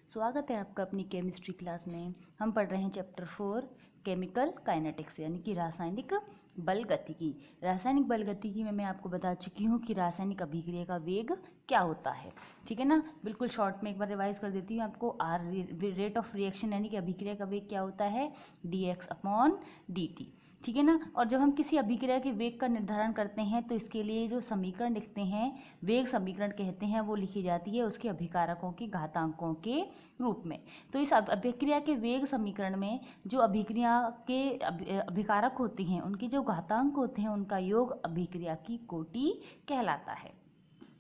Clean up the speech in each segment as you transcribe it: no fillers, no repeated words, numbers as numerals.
स्वागत है आपका अपनी केमिस्ट्री क्लास में। हम पढ़ रहे हैं चैप्टर 4 केमिकल काइनेटिक्स यानी कि रासायनिक बल गतिकी। रासायनिक बल गतिकी में मैं आपको बता चुकी हूँ कि रासायनिक अभिक्रिया का वेग क्या होता है। ठीक है ना, बिल्कुल शॉर्ट में एक बार रिवाइज कर देती हूँ आपको। आर रेट ऑफ रिएक्शन यानी कि अभिक्रिया का वेग क्या होता है, dx/dt। ठीक है ना। और जब हम किसी अभिक्रिया के वेग का निर्धारण करते हैं तो इसके लिए जो समीकरण लिखते हैं, वेग समीकरण कहते हैं, वो लिखी जाती है उसके अभिकारकों की घातांकों के रूप में। तो इस अभिक्रिया के वेग समीकरण में जो अभिक्रिया के अभिकारक होते हैं उनके जो घातांक होते हैं उनका योग अभिक्रिया की कोटि कहलाता है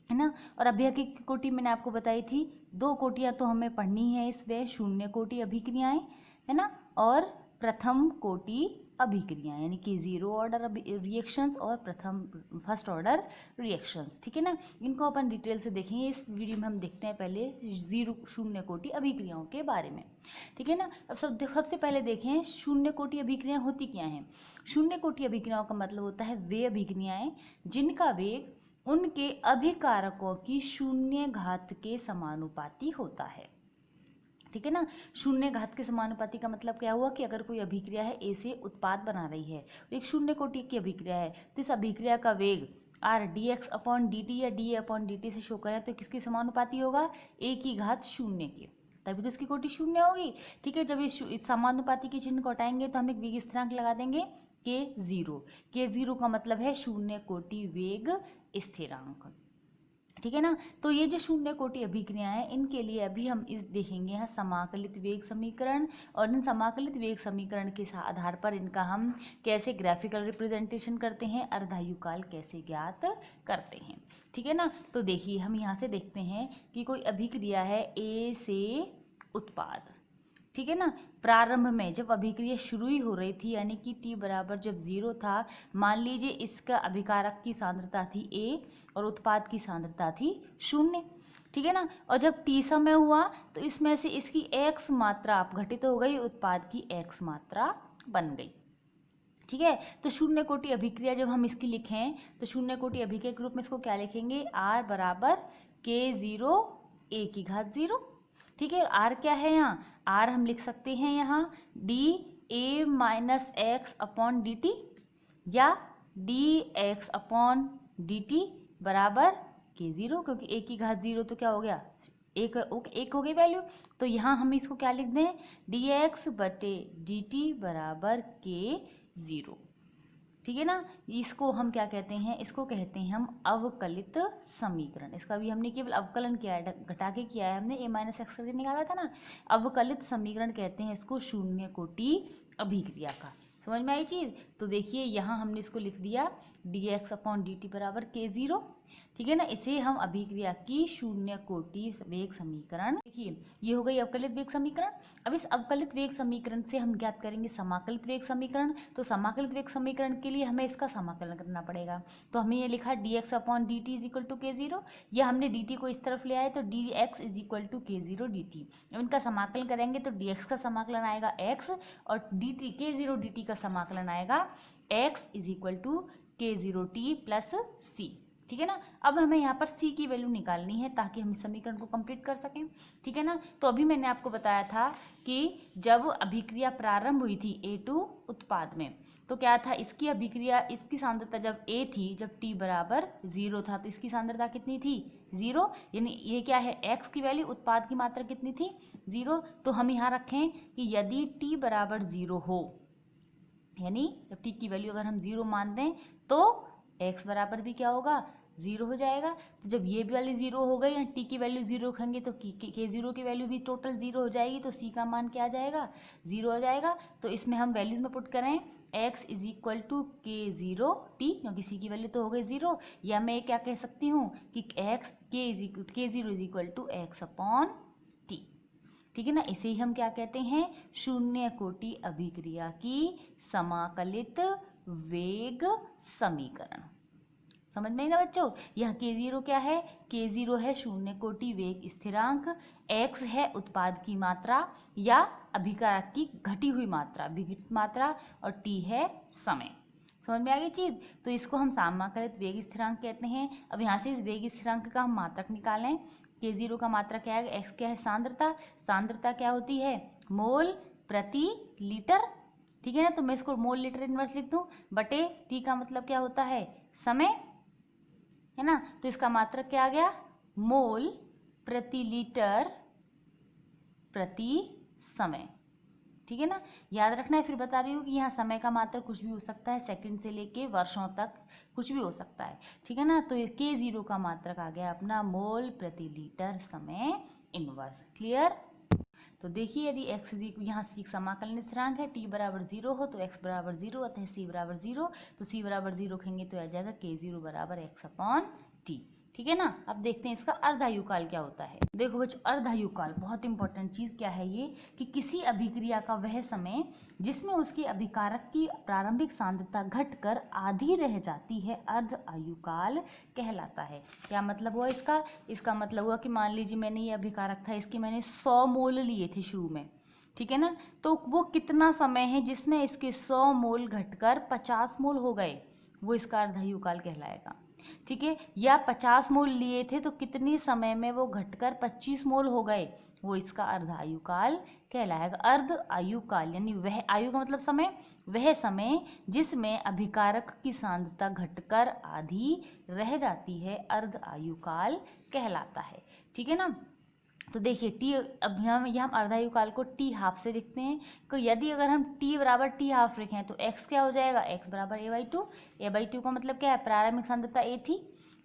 ना। और अभिक्रिया की कोटि मैंने आपको बताई थी, दो कोटियां तो हमें पढ़नी है इसमें, शून्य कोटि अभिक्रियाएं है ना, और प्रथम कोटि अभिक्रिया यानी कि जीरो ऑर्डर रिएक्शंस और फर्स्ट ऑर्डर रिएक्शंस। ठीक है ना, इनको अपन डिटेल से देखेंगे। इस वीडियो में हम देखते हैं पहले शून्य कोटि अभिक्रियाओं के बारे में। ठीक है ना। अब सबसे पहले देखें शून्य कोटि अभिक्रियाएं होती क्या हैं। शून्य कोटि अभिक्रियाओं का मतलब होता है वे अभिक्रियाएं जिनका वेग उनके अभिकारकों की शून्य घात के समानुपाती होता है। ठीक है ना। शून्य घात के समानुपाती का मतलब क्या हुआ कि अगर कोई अभिक्रिया है ए से उत्पाद बना रही है, एक शून्य कोटि की अभिक्रिया है, तो इस अभिक्रिया का वेग आर dx/dt या dA/dt से शो करें तो किसके समानुपाती होगा, ए की घात शून्य के, तभी तो इसकी कोटि शून्य होगी। ठीक है। जब इस समानुपाती के चिन्ह को हटाएंगे तो हम एक वेग स्थिरांक लगा देंगे k0 का मतलब है शून्य कोटि वेग स्थिरांक। ठीक है ना। तो ये जो शून्य कोटि अभिक्रिया है इनके लिए अभी हम इस देखेंगे यहाँ समाकलित वेग समीकरण, और इन समाकलित वेग समीकरण के आधार पर इनका हम कैसे ग्राफिकल रिप्रेजेंटेशन करते हैं, अर्धायुकाल कैसे ज्ञात करते हैं। ठीक है ना। तो देखिए हम यहाँ से देखते हैं कि कोई अभिक्रिया है ए से उत्पाद। ठीक है ना। प्रारंभ में जब अभिक्रिया शुरू ही हो रही थी यानी कि t बराबर जब 0 था, मान लीजिए इसका अभिकारक की सांद्रता थी a और उत्पाद की सांद्रता थी 0। ठीक है ना। और जब t समय हुआ तो इसमें से इसकी x मात्रा अपघटित हो गई, उत्पाद की x मात्रा बन गई। ठीक है। तो शून्य कोटि अभिक्रिया जब हम इसकी लिखें तो शून्य कोटि अभिक्रिया के रूप में इसको क्या लिखेंगे, r बराबर k0 a की घात 0। ठीक है। आर क्या है यहाँ, आर हम लिख सकते हैं यहाँ dA-x/dt या dx/dt बराबर k0, क्योंकि a की घात 0 तो क्या हो गया, एक हो गई वैल्यू। तो यहाँ हम इसको क्या लिख दें, dx/dt बराबर k0। ठीक है ना। इसको हम क्या कहते हैं, इसको कहते हैं हम अवकलित समीकरण। इसका भी हमने केवल अवकलन किया है, घटा के किया है हमने, a-x करके निकाला था ना। अवकलित समीकरण कहते हैं इसको शून्य कोटि अभिक्रिया का। समझ में आई चीज़। तो देखिए यहाँ हमने इसको लिख दिया dx/dt बराबर k0। ठीक है ना। इसे हम अभिक्रिया की शून्य कोटि वेग समीकरण, देखिए ये हो गई अवकलित वेग समीकरण। अब इस अवकलित वेग समीकरण से हम ज्ञात करेंगे समाकलित वेग समीकरण। तो समाकलित वेग समीकरण के लिए हमें इसका समाकलन करना पड़ेगा। तो हमें ये लिखा dx/dt इक्वल टू k0, या हमने dt को इस तरफ ले आए तो dx equal to k0 dt। अब इनका समाकलन करेंगे तो dx का समाकलन आएगा x और dt k0 dt का समाकलन आएगा x equal to k0t plus c। ठीक है ना। अब हमें यहाँ पर c की वैल्यू निकालनी है ताकि हम इस समीकरण को कंप्लीट कर सकें। ठीक है ना। तो अभी मैंने आपको बताया था कि जब अभिक्रिया प्रारंभ हुई थी A2 उत्पाद में, तो क्या था, इसकी अभिक्रिया, इसकी सांद्रता जब A थी, जब t बराबर 0 था, तो इसकी सांद्रता कितनी थी, 0। यानी ये क्या है, x की वैल्यू, उत्पाद की मात्रा कितनी थी, 0। तो हम यहाँ रखें कि यदि t बराबर 0 हो, यानी जब t की वैल्यू अगर हम 0 मान दें तो x बराबर भी क्या होगा, 0 हो जाएगा। तो जब ये भी वाली 0 हो गई, t की वैल्यू 0 रखेंगे तो k0 की वैल्यू भी टोटल 0 हो जाएगी, तो c का मान क्या आ जाएगा, 0 हो जाएगा। तो इसमें हम वैल्यूज में पुट करें x इक्वल टू k0t, क्योंकि c की वैल्यू तो हो गई 0, या मैं क्या कह सकती हूँ कि k0 इक्वल टू x/t। ठीक है ना। इसे ही हम क्या कहते हैं, शून्य कोटि अभिक्रिया की समाकलित वेग समीकरण। समझ में ना बच्चों। यहाँ k0 क्या है, k0 है शून्य कोटि वेग स्थिरांक, x है उत्पाद की मात्रा या अभिकारक की घटी हुई मात्रा, विघटित मात्रा, और t है समय। समझ में आ गई चीज़। तो इसको हम समाकलित वेग स्थिरांक कहते हैं। अब यहाँ से इस वेग स्थिरांक का हम मात्रक निकालें K0 का मात्रा क्या है, x क्या है, सांद्रता, सांद्रता क्या होती है, मोल प्रति लीटर, ठीक है ना। तो मैं इसको मोल लीटर इनवर्स लिख दूं, बटे t का मतलब क्या होता है, समय, है ना। तो इसका मात्रक क्या आ गया, मोल प्रति लीटर प्रति समय, ठीक है ना। याद रखना है, फिर बता रही हूँ कि यहाँ समय का मात्रक कुछ भी हो सकता है, सेकंड से लेके वर्षों तक कुछ भी हो सकता है, ठीक है ना। तो K0 का मात्रक आ गया अपना मोल प्रति लीटर समय इनवर्स। क्लियर। तो देखिए यदि x यहाँ c समाकलन स्थिरांक है, t बराबर 0 हो तो x बराबर 0, अतः c बराबर 0, तो c बराबर 0 रखेंगे तो आ जाएगा K0 बराबर x अपॉन t, ठीक है ना। अब देखते हैं इसका अर्धायुकाल क्या होता है। देखो बच्चों, अर्धायुकाल बहुत इंपॉर्टेंट चीज क्या है ये, कि किसी अभिक्रिया का वह समय जिसमें उसके अभिकारक की प्रारंभिक सांद्रता घटकर आधी रह जाती है, अर्ध आयुकाल कहलाता है। क्या मतलब हुआ इसका, इसका मतलब हुआ कि मान लीजिए मैंने ये अभिकारक था, इसके मैंने 100 मोल लिए थे शुरू में, ठीक है ना। तो वो कितना समय है जिसमें इसके 100 मोल घटकर 50 मोल हो गए, वो इसका अर्धायुकाल कहलाएगा, ठीक है। या 50 मोल लिए थे तो कितने समय में वो घटकर 25 मोल हो गए, वो इसका अर्धायुकाल कहलाएगा। अर्ध आयुकाल यानी वह, आयु का मतलब समय, वह समय जिसमें अभिकारक की सांद्रता घटकर आधी रह जाती है, अर्ध आयुकाल कहलाता है, ठीक है ना। तो देखिए टी, अब हम अर्धायुकाल को टी हाफ से लिखते हैं। तो यदि अगर हम टी बराबर टी हाफ लिखें तो एक्स क्या हो जाएगा, एक्स बराबर a/2। a/2 का मतलब क्या है, प्रारंभिक सांद्रता ए थी,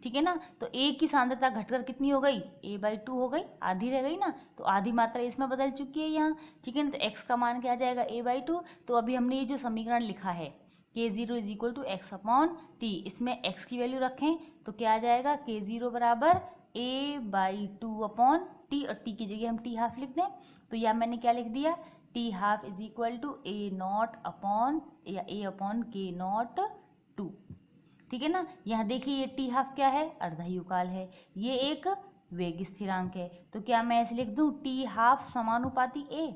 ठीक है ना। तो ए की सांद्रता घटकर कितनी हो गई, a/2 हो गई, आधी रह गई ना, तो आधी मात्रा इसमें बदल चुकी है यहाँ, ठीक है ना। तो एक्स का मान क्या आ जाएगा, a/2। तो अभी हमने ये जो समीकरण लिखा है K0 is equal to X upon T, इसमें x की वैल्यू रखें तो क्या आ जाएगा, K0 बराबर a/2 अपॉन टी, और टी की जगह हम टी हाफ लिख दें तो यह मैंने क्या लिख दिया, T half is equal to A0 upon या a अपॉन K0 2, ठीक है ना। यहाँ देखिए ये टी हाफ क्या है, अर्धायुकाल है, ये एक वेग स्थिरांक है, तो क्या मैं ऐसे लिख दूं टी हाफ समानुपाती a,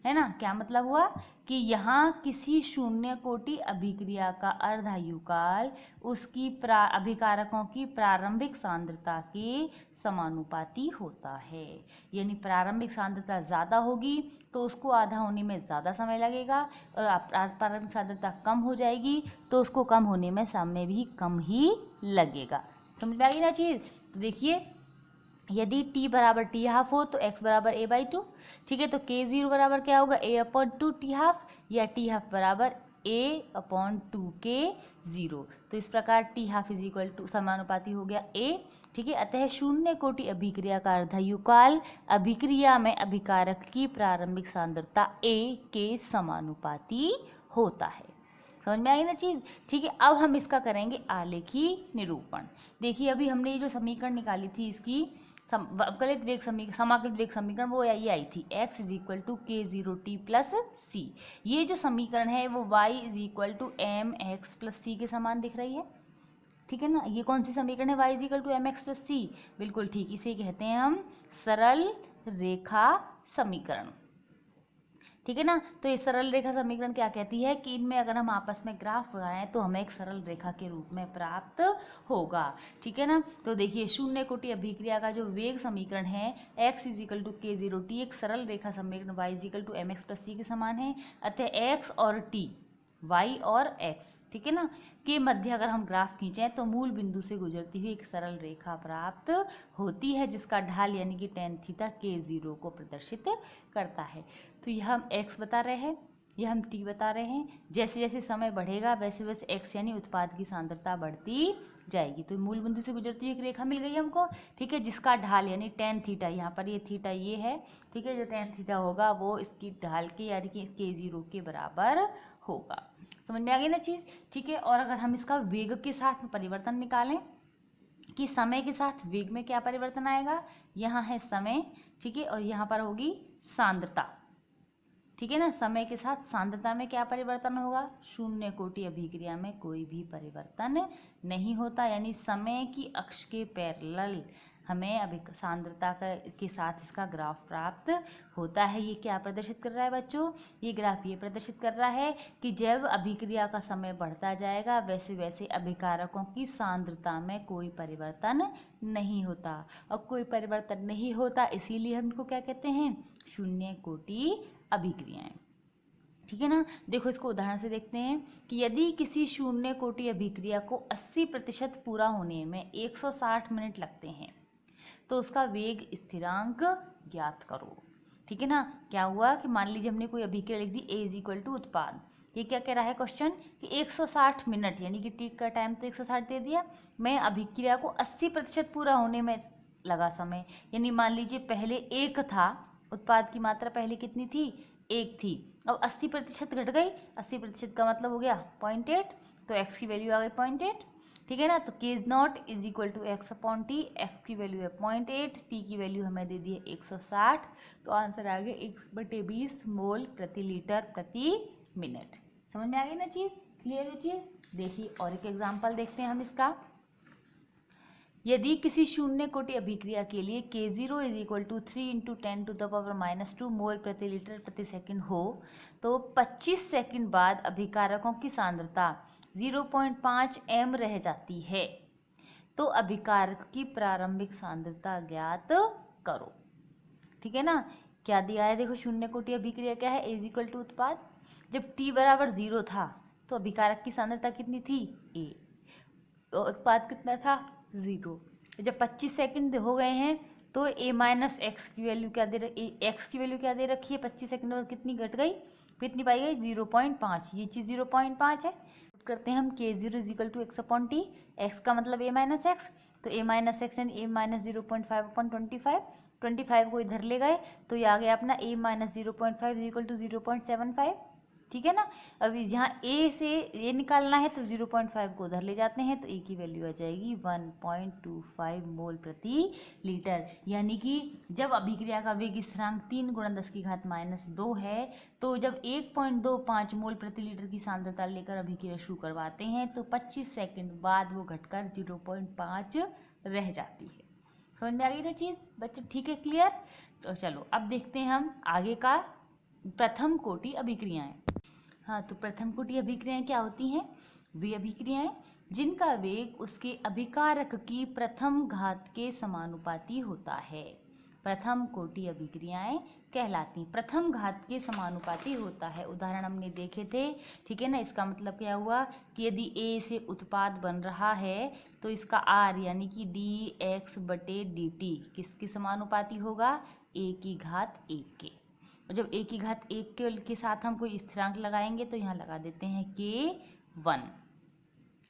है ना। क्या मतलब हुआ कि यहाँ किसी शून्य कोटि अभिक्रिया का अर्धायुकाल उसकी अभिकारकों की प्रारंभिक सांद्रता के समानुपाती होता है, यानी प्रारंभिक सांद्रता ज़्यादा होगी तो उसको आधा होने में ज़्यादा समय लगेगा, और प्रारंभिक सांद्रता कम हो जाएगी तो उसको कम होने में समय भी कम ही लगेगा। समझ में आ गई ना चीज़। तो देखिए यदि t बराबर टी हाफ हो तो x बराबर a/2, ठीक है। तो K0 बराबर क्या होगा, a/2 टी हाफ, या टी हाफ बराबर a/2 K0। तो इस प्रकार T half is equal to समानुपाती हो गया a, ठीक है। अतः शून्य कोटि अभिक्रिया का अर्धायुकाल अभिक्रिया में अभिकारक की प्रारंभिक सांद्रता a के समानुपाती होता है। समझ में आई ना चीज़, ठीक है। अब हम इसका करेंगे आलेखी निरूपण। देखिए अभी हमने ये जो समीकरण निकाली थी इसकी अवकलित वेग समीकरण, समाकलित वेग समीकरण, वो ये आई थी x is equal to K0t plus C. ये जो समीकरण है वो y is equal to mx plus C के समान दिख रही है, ठीक है ना। ये कौन सी समीकरण है, y is equal to mx plus C, बिल्कुल ठीक, इसे कहते हैं हम सरल रेखा समीकरण, ठीक है ना। तो ये सरल रेखा समीकरण क्या कहती है कि इनमें अगर हम आपस में ग्राफ लगाएं तो हमें एक सरल रेखा के रूप में प्राप्त होगा, ठीक है ना। तो देखिए शून्य कोटि अभिक्रिया का जो वेग समीकरण है x is equal to K0t एक सरल रेखा समीकरण y is equal to mx plus C के समान है, अतः x और t, y और x, ठीक है ना, के मध्य अगर हम ग्राफ खींचें तो मूल बिंदु से गुजरती हुई एक सरल रेखा प्राप्त होती है जिसका ढाल यानी कि tan थीटा K0 को प्रदर्शित करता है। तो यह हम x बता रहे हैं, यह हम t बता रहे हैं। जैसे जैसे समय बढ़ेगा वैसे वैसे x यानी उत्पाद की सांद्रता बढ़ती जाएगी। तो मूल बिंदु से गुजरती हुई एक रेखा मिल गई हमको, ठीक है, जिसका ढाल यानी tan थीटा, यहाँ पर ये थीटा ये है, ठीक है, जो tan थीटा होगा वो इसकी ढाल के यानी कि K0 के बराबर होगा। समझ में आ गई ना चीज़, ठीक है। और अगर हम इसका वेग के साथ में परिवर्तन निकालें कि समय के साथ वेग में क्या परिवर्तन आएगा, यहाँ है समय, ठीक है, और यहाँ पर होगी सांद्रता, ठीक है ना। समय के साथ सांद्रता में क्या परिवर्तन होगा, शून्य कोटि अभिक्रिया में कोई भी परिवर्तन नहीं होता, यानी समय की अक्ष के पैरेलल हमें अभिक सांद्रता के साथ इसका ग्राफ प्राप्त होता है। ये क्या प्रदर्शित कर रहा है बच्चों? ये ग्राफ ये प्रदर्शित कर रहा है कि जब अभिक्रिया का समय बढ़ता जाएगा वैसे वैसे अभिकारकों की सांद्रता में कोई परिवर्तन नहीं होता। और कोई परिवर्तन नहीं होता इसीलिए हम इनको क्या कहते हैं? शून्य कोटि अभिक्रियाएं। ठीक है ना। देखो इसको उदाहरण से देखते हैं कि यदि किसी शून्य कोटि अभिक्रिया को 80% पूरा होने में 160 मिनट लगते हैं तो उसका वेग स्थिरांक ज्ञात करो। ठीक है ना। क्या हुआ कि मान लीजिए हमने कोई अभिक्रिया लिख दी A इज इक्वल टू उत्पाद। ये क्या कह रहा है क्वेश्चन कि 160 मिनट यानी कि टी का टाइम तो 160 दे दिया, मैं अभिक्रिया को 80% पूरा होने में लगा समय। यानी मान लीजिए पहले 1 था, उत्पाद की मात्रा पहले कितनी थी? 1 थी। अब 80% घट गई, 80% का मतलब हो गया 0.8, तो x की वैल्यू आ गई 0.8। ठीक है ना। तो k is not is equal to x upon T, x की वैल्यू है 0.8, t की वैल्यू हमें दे दी है 160। तो आंसर आ गया 1/20 मोल प्रति लीटर प्रति मिनट। समझ में आ गई ना चीज़? क्लियर है चीज़? देखिए और एक एग्जाम्पल देखते हैं हम इसका। यदि किसी शून्य कोटि अभिक्रिया के लिए K0 is equal to 3 into 10⁻⁻² mole प्रति लीटर प्रति सेकंड हो तो 25 सेकंड बाद अभिकारकों की सांद्रता 0.5 m रह जाती है, तो अभिकारक की प्रारंभिक सांद्रता ज्ञात करो। ठीक है ना। क्या दिया है? देखो शून्य कोटि अभिक्रिया क्या है? A इज इक्वल टू उत्पाद। जब t बराबर 0 था तो अभिकारक की सांद्रता कितनी थी? A। तो उत्पाद कितना था? 0। जब 25 सेकंड हो गए हैं तो a माइनस एक्स की वैल्यू क्या दे रखी? एक्स की वैल्यू क्या दे रखी है? 25 सेकंड में कितनी घट गई? कितनी पाई गई? 0.5। ये चीज़ 0.5 है। करते हैं हम K0 is equal to X upon T. X का मतलब a माइनस एक्स, तो a minus X and a minus 0.5 upon 25। 25 को इधर ले गए तो ये आ गया अपना a minus 0.5 is equal to 0.75। ठीक है ना। अब यहाँ a से a निकालना है तो 0.5 को उधर ले जाते हैं तो a की वैल्यू आ जाएगी 1.25 मोल प्रति लीटर। यानी कि जब अभिक्रिया का वेग स्थिरांक 3 × 10⁻⁻2 है तो जब 1.25 मोल प्रति लीटर की सांद्रता लेकर अभिक्रिया शुरू करवाते हैं तो 25 सेकंड बाद वो घटकर 0.5 रह जाती है। समझ में आ गई ना चीज़ बच्चे? ठीक है, क्लियर? तो चलो अब देखते हैं हम आगे का प्रथम कोटि अभिक्रियाएं। हाँ, तो प्रथम कोटि अभिक्रियाएं क्या होती हैं? वे अभिक्रियाएं जिनका वेग उसके अभिकारक की प्रथम घात के समानुपाती होता है, प्रथम कोटि अभिक्रियाएं कहलाती हैं। प्रथम घात के समानुपाती होता है, उदाहरण हमने देखे थे। ठीक है ना। इसका मतलब क्या हुआ कि यदि A से उत्पाद बन रहा है तो इसका R यानी कि dx/dt किसके समानुपाती होगा? A की घात 1 के। और जब a की घात 1 के साथ हम कोई स्थिरांक लगाएंगे तो यहाँ लगा देते हैं K1।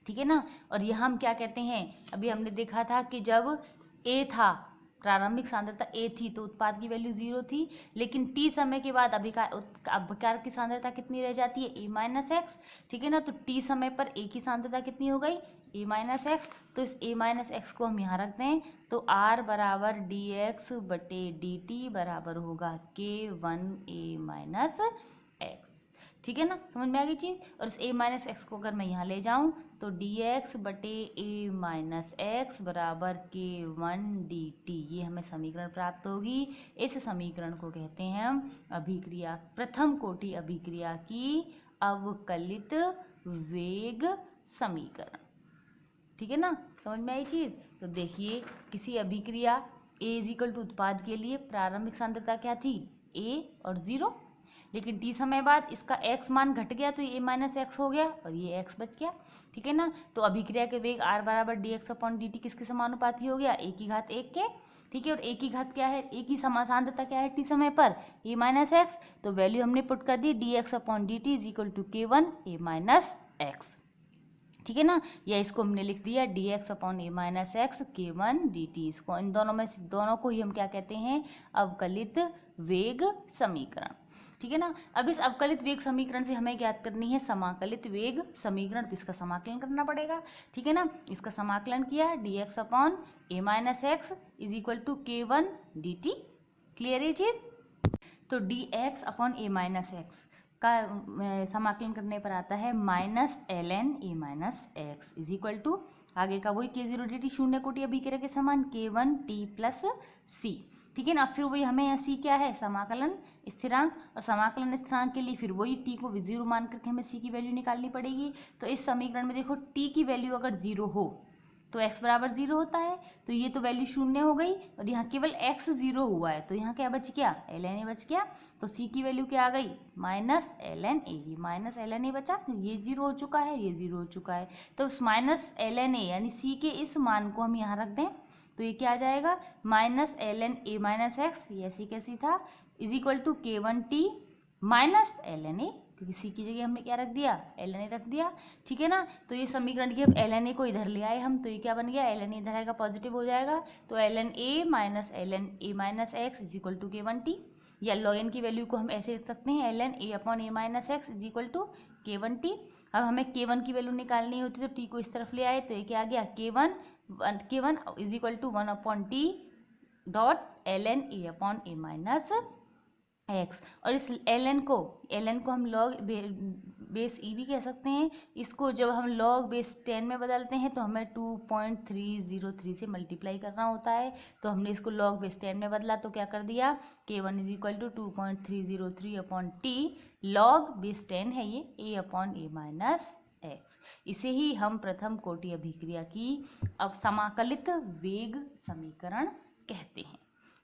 ठीक है ना। और यहाँ हम क्या कहते हैं? अभी हमने देखा था कि जब a था, प्रारंभिक सांद्रता a थी तो उत्पाद की वैल्यू 0 थी, लेकिन t समय के बाद अभिकारक की सांद्रता कितनी रह जाती है? a minus X. ठीक है ना। तो t समय पर a की सांद्रता कितनी हो गई? a minus X. तो इस a माइनस एक्स को हम यहाँ रख दें तो r बराबर dx/dt बराबर होगा K1a माइनस एक्स। ठीक है ना। समझ में आ गई चीज़? और इस a माइनस एक्स को अगर मैं यहाँ ले जाऊँ तो dx/a माइनस एक्स बराबर K1dt, ये हमें समीकरण प्राप्त होगी। इस समीकरण को कहते हैं हम अभिक्रिया, प्रथम कोटि अभिक्रिया की अवकलित वेग समीकरण। ठीक है ना। समझ में आई चीज़? तो देखिए किसी अभिक्रिया A इज इक्वल टू उत्पाद के लिए प्रारंभिक सांद्रता क्या थी? A और 0, लेकिन t समय बाद इसका x मान घट गया तो ये a माइनस एक्स हो गया और ये x बच गया। ठीक है ना। तो अभिक्रिया के वेग r बराबर dx/dt किसके समानुपाती हो गया? a की घात 1 के। ठीक है। और a की घात क्या है? a की सांद्रता क्या है t समय पर? a minus X. तो वैल्यू हमने पुट कर दी dx/dt is equal to K1a minus X. ठीक है ना। या इसको हमने लिख दिया dx/a माइनस एक्स K1dt। इसको इन दोनों में से दोनों को ही हम क्या कहते हैं? अवकलित वेग समीकरण। ठीक है ना। अब इस अवकलित वेग समीकरण से हमें ज्ञात करनी है समाकलित वेग समीकरण, तो इसका समाकलन करना पड़ेगा। ठीक है ना। इसका समाकलन किया dx/a minus X is equal to K1dt। Clear है चीज़? तो dx/a माइनस एक्स का समाकलन करने पर आता है -ln a minus X is equal to आगे का वही k0 dt शून्य कोटि अभिक्रिया के समान k1t प्लस c। ठीक है ना। फिर वही हमें यहाँ c क्या है, समाकलन स्थिरांक, और समाकलन स्थिरांक के लिए फिर वही t को 0 मान करके हमें c की वैल्यू निकालनी पड़ेगी। तो इस समीकरण में देखो t की वैल्यू अगर 0 हो तो x बराबर 0 होता है, तो ये तो वैल्यू शून्य हो गई, और यहाँ केवल x 0 हुआ है, तो यहाँ क्या बच गया, ln a बच गया। तो c की वैल्यू क्या आ गई, माइनस ln a, ये माइनस ln a बचा, तो ये 0 हो चुका है, ये 0 हो चुका है। तो उस माइनस ln a यानी c के इस मान को हम यहाँ रख दें तो ये क्या आ जाएगा, minus ln a minus X, ये ऐसी कैसी था, is equal to k1t minus ln a, क्योंकि c की जगह हमने क्या रख दिया, ln a रख दिया। ठीक है ना। तो ये समीकरण की अब ln a को इधर ले आए हम, तो ये क्या बन गया, ln a इधर आएगा पॉजिटिव हो जाएगा, तो ln a minus X is equal to k1t, या log n की वैल्यू को हम ऐसे लिख सकते हैं ln a upon a minus X is equal to k1t। अब हमें k1 की वैल्यू निकालनी होती तो t को इस तरफ ले आए, तो ये क्या आ गया, k1 is equal to 1 upon t dot ln a upon a minus X, और इस ln को हम log बेस ई भी कह सकते हैं। इसको जब हम log बेस 10 में बदलते हैं तो हमें 2.303 से मल्टीप्लाई करना होता है, तो हमने इसको log बेस 10 में बदला, तो क्या कर दिया, k1 is equal to 2.303 upon T, log base 10 है ये, a upon a minus X. इसे ही हम प्रथम कोटि अभिक्रिया की अब समाकलित वेग समीकरण कहते हैं।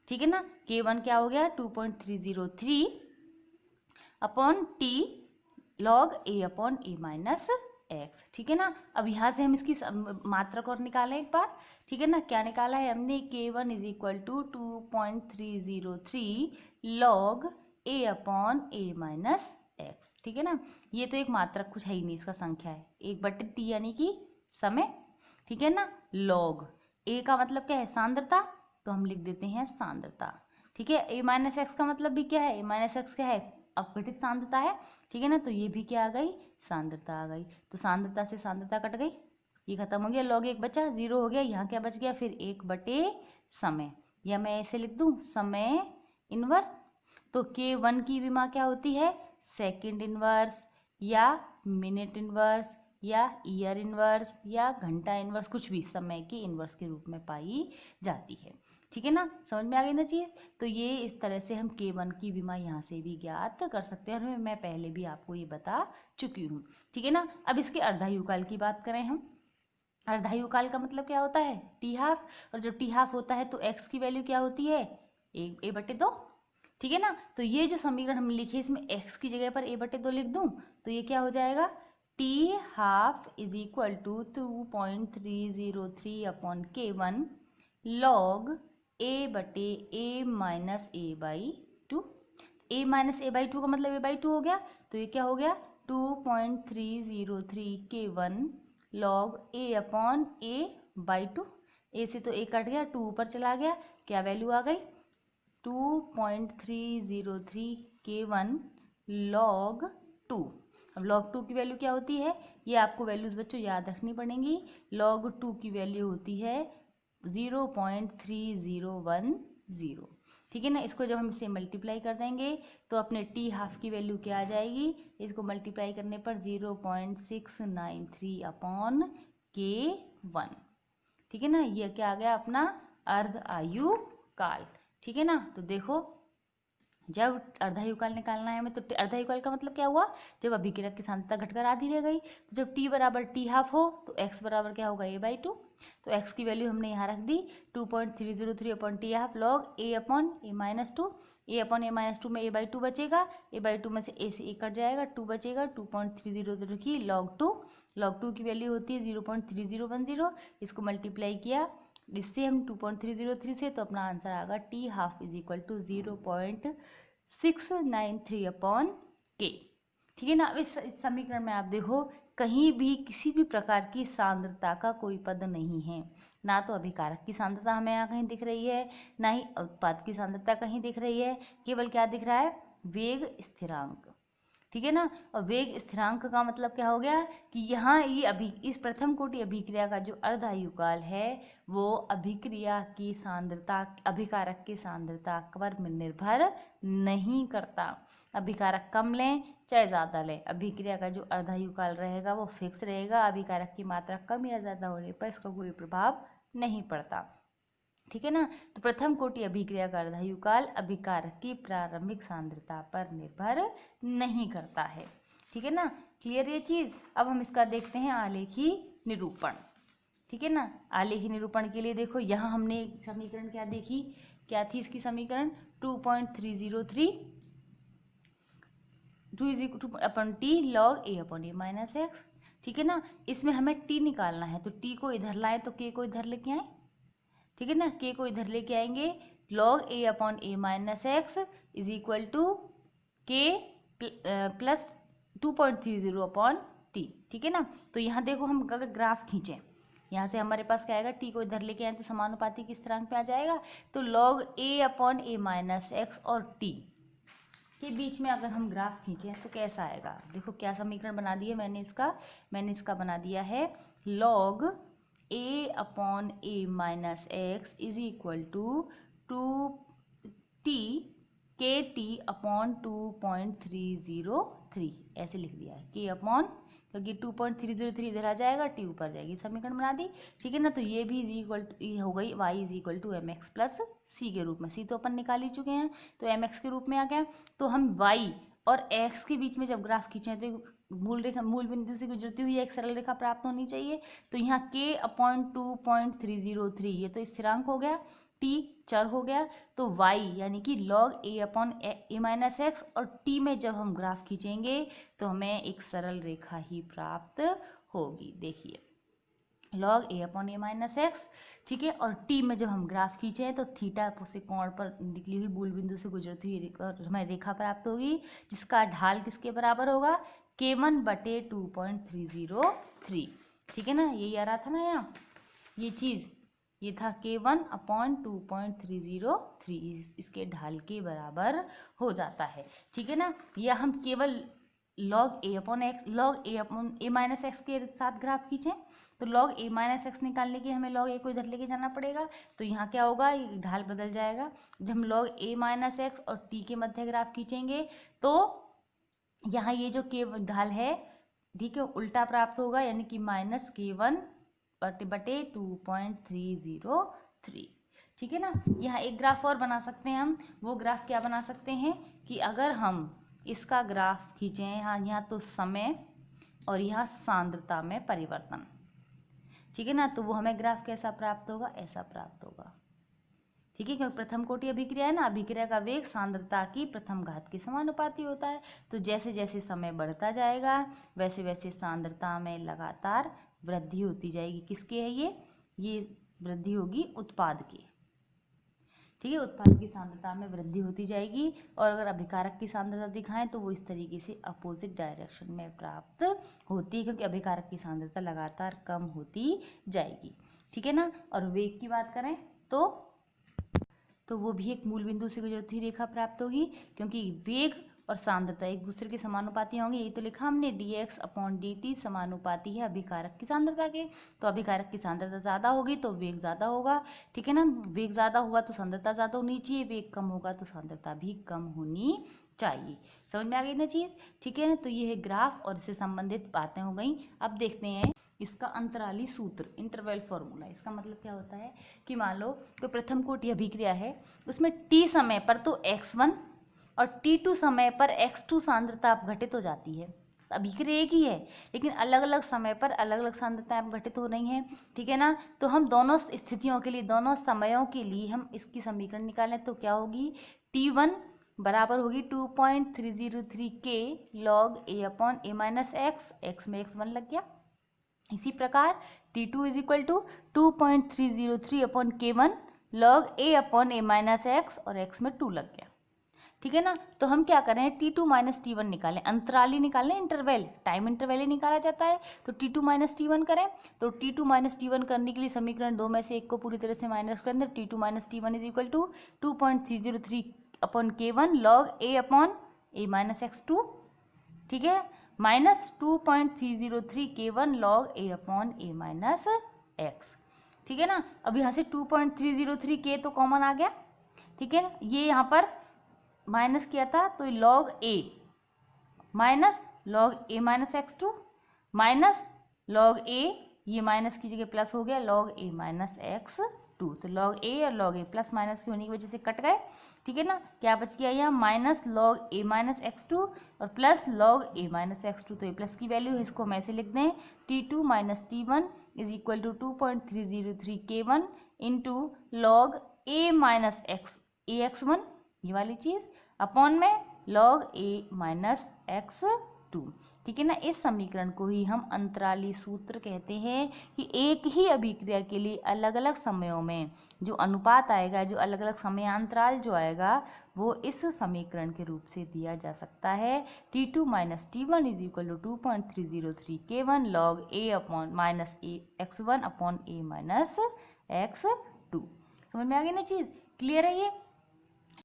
ठीक है ना। k1 क्या हो गया, 2.303 upon T log a upon a minus X. ठीक है ना। अब यहाँ से हम इसकी मात्रक और निकालें एक बार। ठीक है ना। क्या निकाला है हमने, k1 is equal to 2.303 log a upon a minus X. ठीक है ना। ये तो एक मात्रक, कुछ है ही नहीं, इसका संख्या है, 1/t यानी कि समय। ठीक है ना। लॉग a का मतलब क्या है, सांद्रता, तो हम लिख देते हैं सांद्रता। ठीक है। a माइनस एक्स का मतलब भी क्या है, a माइनस एक्स क्या है, अपघटित सांद्रता है। ठीक है ना। तो ये भी क्या आ गई, सांद्रता आ गई। तो सांद्रता से सांद्रता कट गई, ये खत्म हो गया, log 1 बचा, 0 हो गया, यहाँ क्या बच गया, फिर 1/समय, या मैं ऐसे लिख दूँ समय इनवर्स। तो k1 की विमा क्या होती है, सेकंड इनवर्स या मिनट इनवर्स या ईयर इनवर्स या घंटा इनवर्स, कुछ भी समय के इनवर्स के रूप में पाई जाती है। ठीक है ना। समझ में आ गई ना चीज़। तो ये इस तरह से हम k1 की विमा यहाँ से भी ज्ञात कर सकते हैं, और मैं पहले भी आपको ये बता चुकी हूँ। ठीक है ना। अब इसके अर्धायुकाल की बात करें हम। अर्धायुकाल का मतलब क्या होता है, टी हाफ, और जब टी हाफ होता है तो x की वैल्यू क्या होती है, a/2। ठीक है ना। तो ये जो समीकरण हम लिखे, इसमें x की जगह पर a/2 लिख दूं तो ये क्या हो जाएगा, T half is equal to 2.303 upon k1 log a/a minus a/2। a minus a/2 का मतलब a/2 हो गया, तो ये क्या हो गया, 2.303 k1 log a upon a/2। a से तो a कट गया, 2 ऊपर चला गया, क्या वैल्यू आ गई, 2.303 k1 लॉग 2। अब log 2 की वैल्यू क्या होती है, ये आपको वैल्यूज बच्चों याद रखनी पड़ेंगी। log 2 की वैल्यू होती है 0.3010। ठीक है ना। इसको जब हम इससे मल्टीप्लाई कर देंगे तो अपने टी हाफ की वैल्यू क्या आ जाएगी, इसको मल्टीप्लाई करने पर 0.693 अपॉन k1। ठीक है ना। ये क्या आ गया, अपना अर्ध आयु काल। ठीक है ना। तो देखो, जब अर्धायुकाल निकालना है हमें, तो अर्धायुकाल का मतलब क्या हुआ, जब अभिक्रिया की सांद्रता घटकर आधी रह गई, तो जब t बराबर टी हाफ हो तो x बराबर क्या होगा, a/2। तो x की वैल्यू हमने यहाँ रख दी 2.303 upon T half log a upon a minus 2। a upon a minus 2 में a/2 बचेगा, a/2 में से a से a कट जाएगा, 2 बचेगा, 2.303 की log 2। log 2 की वैल्यू होती है 0.3010। इसको मल्टीप्लाई किया इससे हम 2.303 से, तो अपना आंसर आएगा T half is equal to 0.693 upon K. ठीक है ना। अब इस समीकरण में आप देखो, कहीं भी किसी भी प्रकार की सांद्रता का कोई पद नहीं है, ना तो अभिकारक की सांद्रता हमें यहाँ कहीं दिख रही है, ना ही उत्पाद की सांद्रता कहीं दिख रही है, केवल क्या दिख रहा है, वेग स्थिरांक। ठीक है ना। और वेग स्थिरांक का मतलब क्या हो गया कि यहाँ ये इस प्रथम कोटि अभिक्रिया का जो अर्धायुकाल है वो अभिक्रिया की सांद्रता, अभिकारक की सांद्रता पर निर्भर नहीं करता। अभिकारक कम लें चाहे ज़्यादा लें, अभिक्रिया का जो अर्धायुकाल रहेगा वो फिक्स रहेगा। अभिकारक की मात्रा कम या ज़्यादा होने पर इसका कोई प्रभाव नहीं पड़ता। ठीक है ना। तो प्रथम कोटि अभिक्रिया का अर्धायुकाल अभिकारक की प्रारंभिक सांद्रता पर निर्भर नहीं करता है। ठीक है ना, क्लियर ये चीज। अब हम इसका देखते हैं आलेखी निरूपण। ठीक है ना, आलेखी निरूपण के लिए देखो यहाँ हमने समीकरण क्या देखी, क्या थी इसकी समीकरण 2.303 2 T log A upon A minus X. ठीक है ना, इसमें हमें टी निकालना है तो टी को इधर लाएं तो के को इधर लेके आए। ठीक है ना, के को इधर लेके आएंगे, log A upon A minus X is equal to K plus 2.30 upon T. ठीक है ना, तो यहाँ देखो हम अगर ग्राफ खींचें, यहाँ से हमारे पास क्या आएगा, टी को इधर लेके आए तो समानुपाती किस स्थिरांक पे आ जाएगा, तो log A upon A minus X और टी के बीच में अगर हम ग्राफ खींचें तो कैसा आएगा। देखो क्या समीकरण बना दिया मैंने इसका बना दिया है log A upon A minus X is equal to 2t K T upon 2.303 ऐसे लिख दिया है, के अपॉन, क्योंकि 2.303 इधर आ जाएगा, टी ऊपर जाएगी, समीकरण बना दी। ठीक है ना, तो ये भी इज इक्वल टू हो गई y is equal to M X plus C के रूप में, सी तो अपन निकाल ही चुके हैं तो एम एक्स के रूप में आ गया। तो हम y और x के बीच में जब ग्राफ खींचे तो मूल बिंदु से गुजरती हुई एक सरल रेखा प्राप्त होनी चाहिए। तो यहाँ k अपॉन 2.303 ये तो स्थिरांक हो गया, t चर हो गया, तो y यानी कि log a upon A minus X, और t में जब हम ग्राफ खींचेंगे तो हमें एक सरल रेखा ही प्राप्त होगी। देखिए log a upon A minus X, ठीक है, और t में जब हम ग्राफ खींचे तो थीटा से कोण पर निकली हुई मूल बिंदु से गुजरती हुई हमें रेखा प्राप्त होगी जिसका ढाल किसके बराबर होगा, k1/2.303। ठीक है ना, यही आ रहा था ना यहाँ ये चीज़, ये था k1 अपॉन 2.303, इसके ढाल के बराबर हो जाता है। ठीक है ना, या हम केवल log a upon x, log a upon A minus x के साथ ग्राफ खींचें तो log a माइनस एक्स निकालने के हमें log a को इधर लेके जाना पड़ेगा, तो यहाँ क्या होगा, ये ढाल बदल जाएगा। जब हम log a माइनस एक्स और t के मध्य ग्राफ खींचेंगे तो यहाँ ये जो के ढाल है, ठीक है, उल्टा प्राप्त होगा, यानी कि -k1/2.303। ठीक है ना, यहाँ एक ग्राफ और बना सकते हैं हम। वो ग्राफ क्या बना सकते हैं कि अगर हम इसका ग्राफ खींचें, यहाँ तो समय और यहाँ सांद्रता में परिवर्तन, ठीक है ना, तो वो हमें ग्राफ कैसा प्राप्त होगा, ऐसा प्राप्त होगा। ठीक है, क्योंकि प्रथम कोटि अभिक्रिया है ना, अभिक्रिया का वेग सांद्रता की प्रथम घात के समानुपाती होता है। तो जैसे जैसे समय बढ़ता जाएगा वैसे वैसे सांद्रता में लगातार वृद्धि होती जाएगी। किसके है ये वृद्धि होगी उत्पाद की। ठीक है, उत्पाद की सांद्रता में वृद्धि होती जाएगी, और अगर अभिकारक की सांद्रता दिखाएं तो वो इस तरीके से अपोजिट डायरेक्शन में प्राप्त होती है, क्योंकि अभिकारक की सांद्रता लगातार कम होती जाएगी। ठीक है ना, और वेग की बात करें तो वो भी एक मूल बिंदु से गुजरती हुई रेखा प्राप्त होगी, क्योंकि वेग और सांद्रता एक दूसरे के समानुपाती होंगे। यही तो लिखा हमने, dx अपॉन dt समानुपाती है अभिकारक की सांद्रता के। तो अभिकारक की सांद्रता ज़्यादा होगी तो वेग ज़्यादा होगा। ठीक है ना, वेग ज़्यादा होगा तो सांद्रता ज़्यादा होनी चाहिए, वेग कम होगा तो सांद्रता भी कम होनी चाहिए। समझ में आ गई ना चीज़। ठीक है ना, तो ये है ग्राफ और इससे संबंधित बातें हो गई। अब देखते हैं इसका अंतराली सूत्र, इंटरवल फॉर्मूला। इसका मतलब क्या होता है कि मान लो कोई प्रथम कोटि अभिक्रिया है, उसमें t समय पर तो x1 और t2 समय पर x2 सांद्रता अपघटित हो जाती है। अभिक्रिया एक ही है लेकिन अलग अलग समय पर अलग अलग सांद्रताएं अपघटित हो रही हैं। ठीक है ना, तो हम दोनों स्थितियों के लिए, दोनों समयों के लिए हम इसकी समीकरण निकालें तो क्या होगी, t1 बराबर होगी 2.303 K log a upon A minus X, X में x1 लग गया। इसी प्रकार t2 is equal to 2.303 upon k1 log a upon A minus X, और x में 2 लग गया। ठीक है ना, तो हम क्या करें, t2 माइनस t1 निकालें, अंतराली निकालें, इंटरवल, टाइम इंटरवल ही निकाला जाता है। तो t2 माइनस t1 करें, तो t2 माइनस t1 करने के लिए समीकरण 2 में से एक को पूरी तरह से माइनस कर दें। t2 minus t1 is equal to 2.303 upon k1 log a upon A minus X 2। ठीक है, minus 2.303 K1 log A upon A minus X. ठीक है ना, अब यहाँ से 2.303 K तो कॉमन आ गया, ठीक है ना, ये यहाँ पर माइनस किया था तो log A minus log A minus x2 minus log A, ये माइनस की जगह प्लस हो गया log A माइनस x2, तो log A और log A प्लस माइनस की होने की वजह से कट गए। ठीक है ना, क्या बच गया यहाँ minus log A minus x2 और plus log A minus x2, तो ये प्लस की वैल्यू है, इसको हम ऐसे लिख दें T2 minus T1 is equal to 2.303 K1 into log A minus AX1, ये वाली चीज़ अपॉन में log A माइनस x2। ठीक है ना, इस समीकरण को ही हम अंतराली सूत्र कहते हैं कि एक ही अभिक्रिया के लिए अलग अलग समयों में जो अनुपात आएगा, जो अलग अलग समयांतराल जो आएगा, वो इस समीकरण के रूप से दिया जा सकता है T2 minus T1 is equal to 2.303 K1 log A upon minus x1 upon A minus x2। समझ में आ गई ना चीज़, क्लियर है ये।